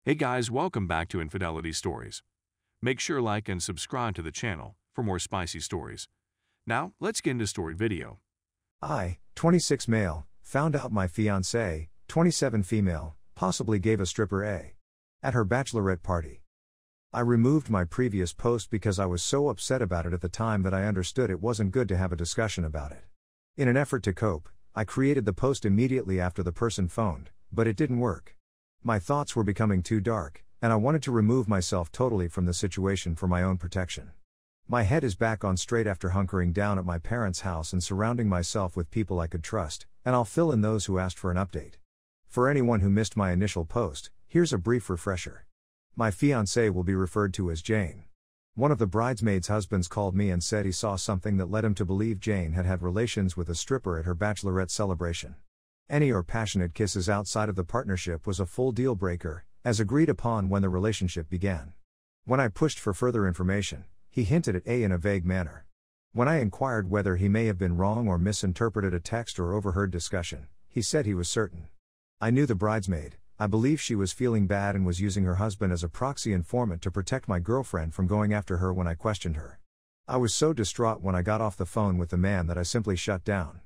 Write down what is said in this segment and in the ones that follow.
Hey guys, welcome back to Infidelity Stories. Make sure like and subscribe to the channel for more spicy stories. Now, let's get into story video. I, 26 male, found out my fiance, 27 female, possibly gave a stripper a at her bachelorette party. I removed my previous post because I was so upset about it at the time that I understood it wasn't good to have a discussion about it. In an effort to cope, I created the post immediately after the person phoned, but it didn't work. My thoughts were becoming too dark, and I wanted to remove myself totally from the situation for my own protection. My head is back on straight after hunkering down at my parents' house and surrounding myself with people I could trust, and I'll fill in those who asked for an update. For anyone who missed my initial post, here's a brief refresher. My fiancée will be referred to as Jane. One of the bridesmaids' husbands called me and said he saw something that led him to believe Jane had had relations with a stripper at her bachelorette celebration. Any or passionate kisses outside of the partnership was a full deal breaker, as agreed upon when the relationship began. When I pushed for further information, he hinted at A in a vague manner. When I inquired whether he may have been wrong or misinterpreted a text or overheard discussion, he said he was certain. I knew the bridesmaid. I believe she was feeling bad and was using her husband as a proxy informant to protect my girlfriend from going after her when I questioned her. I was so distraught when I got off the phone with the man that I simply shut down.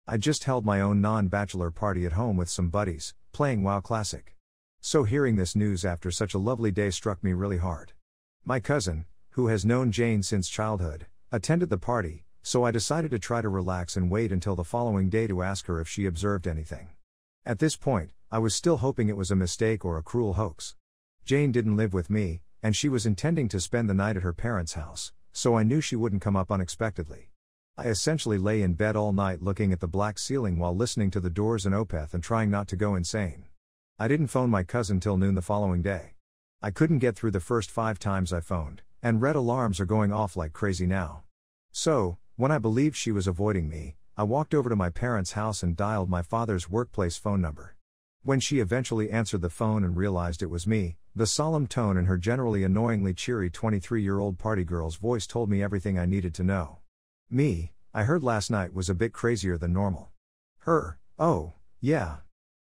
I just held my own non-bachelor party at home with some buddies, playing WoW Classic. So hearing this news after such a lovely day struck me really hard. My cousin, who has known Jane since childhood, attended the party, so I decided to try to relax and wait until the following day to ask her if she observed anything. At this point, I was still hoping it was a mistake or a cruel hoax. Jane didn't live with me, and she was intending to spend the night at her parents' house, so I knew she wouldn't come up unexpectedly. I essentially lay in bed all night looking at the black ceiling while listening to the Doors and Opeth and trying not to go insane. I didn't phone my cousin till noon the following day. I couldn't get through the first 5 times I phoned, and red alarms are going off like crazy now. So, when I believed she was avoiding me, I walked over to my parents' house and dialed my father's workplace phone number. When she eventually answered the phone and realized it was me, the solemn tone in her generally annoyingly cheery 23-year-old party girl's voice told me everything I needed to know. Me, I heard last night was a bit crazier than normal. Her, oh, yeah.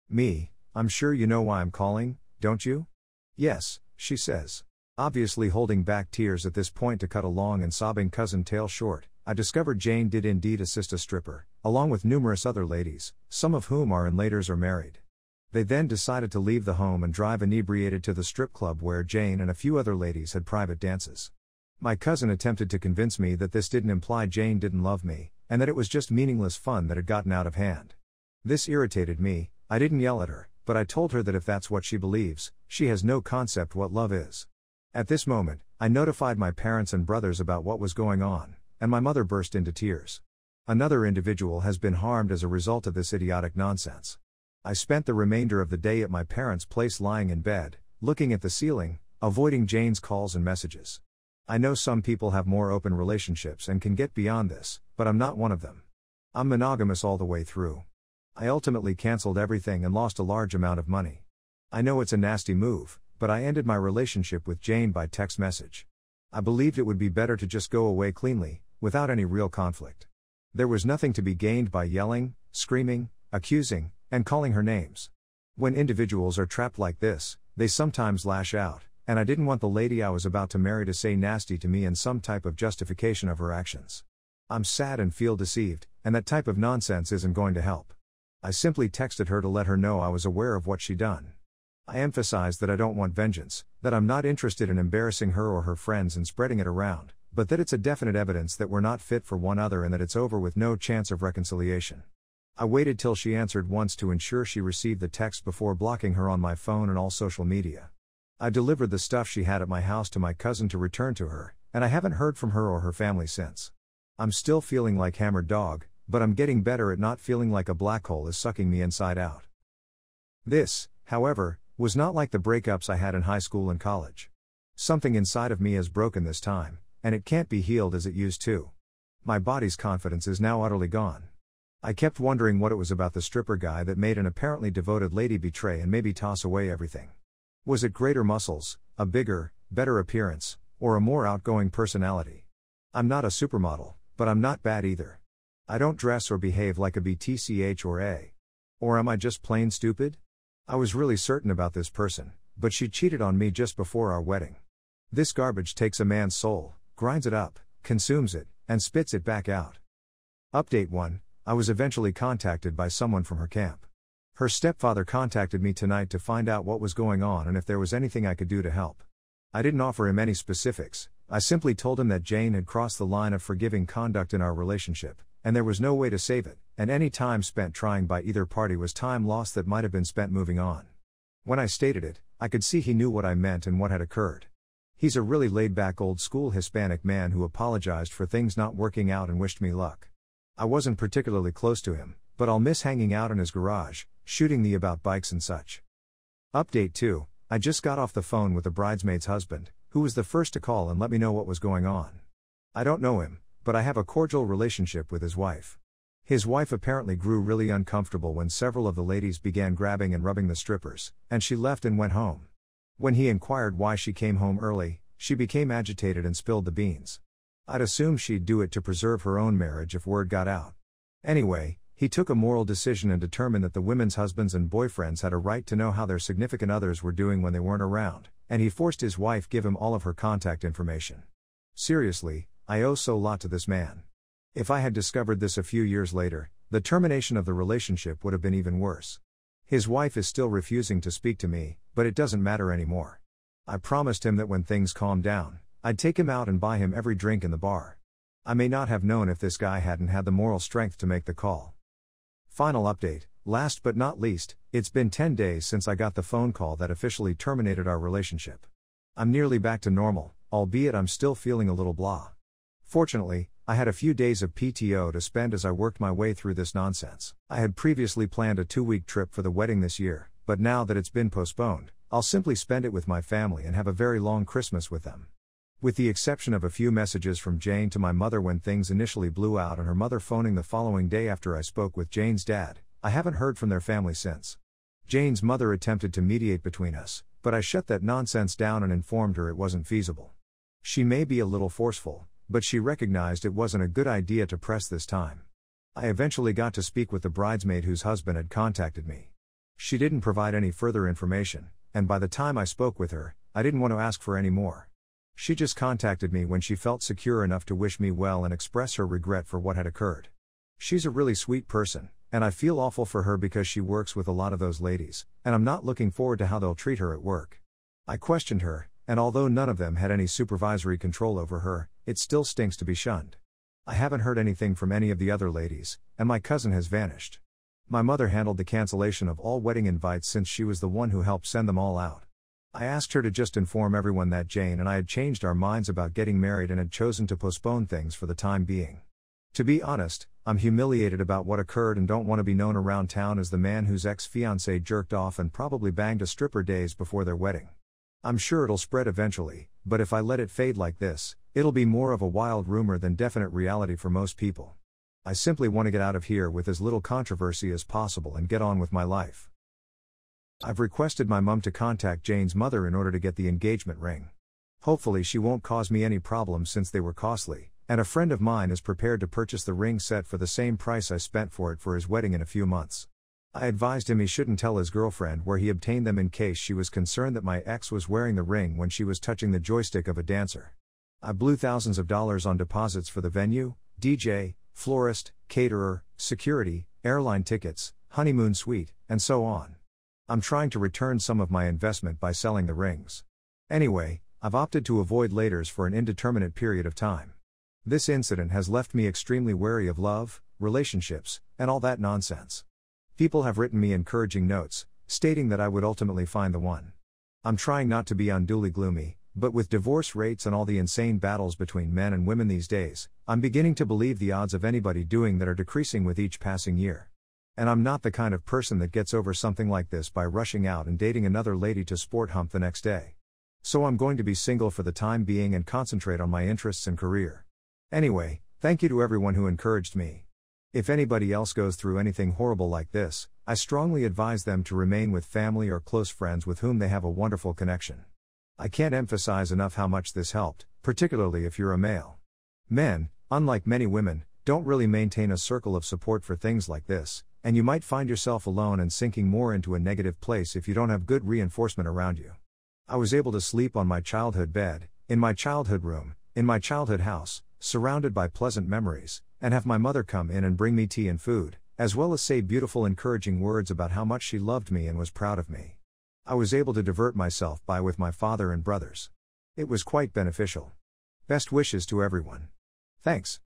Me, I'm sure you know why I'm calling, don't you? Yes, she says. Obviously holding back tears at this point to cut a long and sobbing cousin tale short, I discovered Jane did indeed assist a stripper, along with numerous other ladies, some of whom are in laters or married. They then decided to leave the home and drive inebriated to the strip club where Jane and a few other ladies had private dances. My cousin attempted to convince me that this didn't imply Jane didn't love me, and that it was just meaningless fun that had gotten out of hand. This irritated me. I didn't yell at her, but I told her that if that's what she believes, she has no concept what love is. At this moment, I notified my parents and brothers about what was going on, and my mother burst into tears. Another individual has been harmed as a result of this idiotic nonsense. I spent the remainder of the day at my parents' place lying in bed, looking at the ceiling, avoiding Jane's calls and messages. I know some people have more open relationships and can get beyond this, but I'm not one of them. I'm monogamous all the way through. I ultimately canceled everything and lost a large amount of money. I know it's a nasty move, but I ended my relationship with Jane by text message. I believed it would be better to just go away cleanly, without any real conflict. There was nothing to be gained by yelling, screaming, accusing, and calling her names. When individuals are trapped like this, they sometimes lash out, and I didn't want the lady I was about to marry to say nasty to me in some type of justification of her actions. I'm sad and feel deceived, and that type of nonsense isn't going to help. I simply texted her to let her know I was aware of what she'd done. I emphasized that I don't want vengeance, that I'm not interested in embarrassing her or her friends and spreading it around, but that it's a definite evidence that we're not fit for one another and that it's over with no chance of reconciliation. I waited till she answered once to ensure she received the text before blocking her on my phone and all social media. I delivered the stuff she had at my house to my cousin to return to her, and I haven't heard from her or her family since. I'm still feeling like hammered dog, but I'm getting better at not feeling like a black hole is sucking me inside out. This, however, was not like the breakups I had in high school and college. Something inside of me has broken this time, and it can't be healed as it used to. My body's confidence is now utterly gone. I kept wondering what it was about the stripper guy that made an apparently devoted lady betray and maybe toss away everything. Was it greater muscles, a bigger, better appearance, or a more outgoing personality? I'm not a supermodel, but I'm not bad either. I don't dress or behave like a BTCH or A. Or am I just plain stupid? I was really certain about this person, but she cheated on me just before our wedding. This garbage takes a man's soul, grinds it up, consumes it, and spits it back out. Update 1. I was eventually contacted by someone from her camp. Her stepfather contacted me tonight to find out what was going on and if there was anything I could do to help. I didn't offer him any specifics. I simply told him that Jane had crossed the line of forgiving conduct in our relationship, and there was no way to save it, and any time spent trying by either party was time lost that might have been spent moving on. When I stated it, I could see he knew what I meant and what had occurred. He's a really laid-back old-school Hispanic man who apologized for things not working out and wished me luck. I wasn't particularly close to him, but I'll miss hanging out in his garage, shooting the about bikes and such. Update 2. I just got off the phone with the bridesmaid's husband, who was the first to call and let me know what was going on. I don't know him, but I have a cordial relationship with his wife. His wife apparently grew really uncomfortable when several of the ladies began grabbing and rubbing the strippers, and she left and went home. When he inquired why she came home early, she became agitated and spilled the beans. I'd assume she'd do it to preserve her own marriage if word got out. Anyway, he took a moral decision and determined that the women's husbands and boyfriends had a right to know how their significant others were doing when they weren't around, and he forced his wife give him all of her contact information. Seriously, I owe so lot to this man. If I had discovered this a few years later, the termination of the relationship would have been even worse. His wife is still refusing to speak to me, but it doesn't matter anymore. I promised him that when things calmed down, I'd take him out and buy him every drink in the bar. I may not have known if this guy hadn't had the moral strength to make the call. Final update, last but not least, it's been 10 days since I got the phone call that officially terminated our relationship. I'm nearly back to normal, albeit I'm still feeling a little blah. Fortunately, I had a few days of PTO to spend as I worked my way through this nonsense. I had previously planned a 2-week trip for the wedding this year, but now that it's been postponed, I'll simply spend it with my family and have a very long Christmas with them. With the exception of a few messages from Jane to my mother when things initially blew out and her mother phoning the following day after I spoke with Jane's dad, I haven't heard from their family since. Jane's mother attempted to mediate between us, but I shut that nonsense down and informed her it wasn't feasible. She may be a little forceful, but she recognized it wasn't a good idea to press this time. I eventually got to speak with the bridesmaid whose husband had contacted me. She didn't provide any further information, and by the time I spoke with her, I didn't want to ask for any more. She just contacted me when she felt secure enough to wish me well and express her regret for what had occurred. She's a really sweet person, and I feel awful for her because she works with a lot of those ladies, and I'm not looking forward to how they'll treat her at work. I questioned her, and although none of them had any supervisory control over her, it still stinks to be shunned. I haven't heard anything from any of the other ladies, and my cousin has vanished. My mother handled the cancellation of all wedding invites since she was the one who helped send them all out. I asked her to just inform everyone that Jane and I had changed our minds about getting married and had chosen to postpone things for the time being. To be honest, I'm humiliated about what occurred and don't want to be known around town as the man whose ex-fiancée jerked off and probably banged a stripper days before their wedding. I'm sure it'll spread eventually, but if I let it fade like this, it'll be more of a wild rumor than definite reality for most people. I simply want to get out of here with as little controversy as possible and get on with my life. I've requested my mum to contact Jane's mother in order to get the engagement ring. Hopefully she won't cause me any problems since they were costly, and a friend of mine is prepared to purchase the ring set for the same price I spent for it for his wedding in a few months. I advised him he shouldn't tell his girlfriend where he obtained them in case she was concerned that my ex was wearing the ring when she was touching the joystick of a dancer. I blew thousands of dollars on deposits for the venue, DJ, florist, caterer, security, airline tickets, honeymoon suite, and so on. I'm trying to return some of my investment by selling the rings. Anyway, I've opted to avoid laters for an indeterminate period of time. This incident has left me extremely wary of love, relationships, and all that nonsense. People have written me encouraging notes, stating that I would ultimately find the one. I'm trying not to be unduly gloomy, but with divorce rates and all the insane battles between men and women these days, I'm beginning to believe the odds of anybody doing that are decreasing with each passing year. And I'm not the kind of person that gets over something like this by rushing out and dating another lady to sport hump the next day. So I'm going to be single for the time being and concentrate on my interests and career. Anyway, thank you to everyone who encouraged me. If anybody else goes through anything horrible like this, I strongly advise them to remain with family or close friends with whom they have a wonderful connection. I can't emphasize enough how much this helped, particularly if you're a male. Men, unlike many women, don't really maintain a circle of support for things like this, and you might find yourself alone and sinking more into a negative place if you don't have good reinforcement around you. I was able to sleep on my childhood bed, in my childhood room, in my childhood house, surrounded by pleasant memories, and have my mother come in and bring me tea and food, as well as say beautiful encouraging words about how much she loved me and was proud of me. I was able to divert myself by with my father and brothers. It was quite beneficial. Best wishes to everyone. Thanks.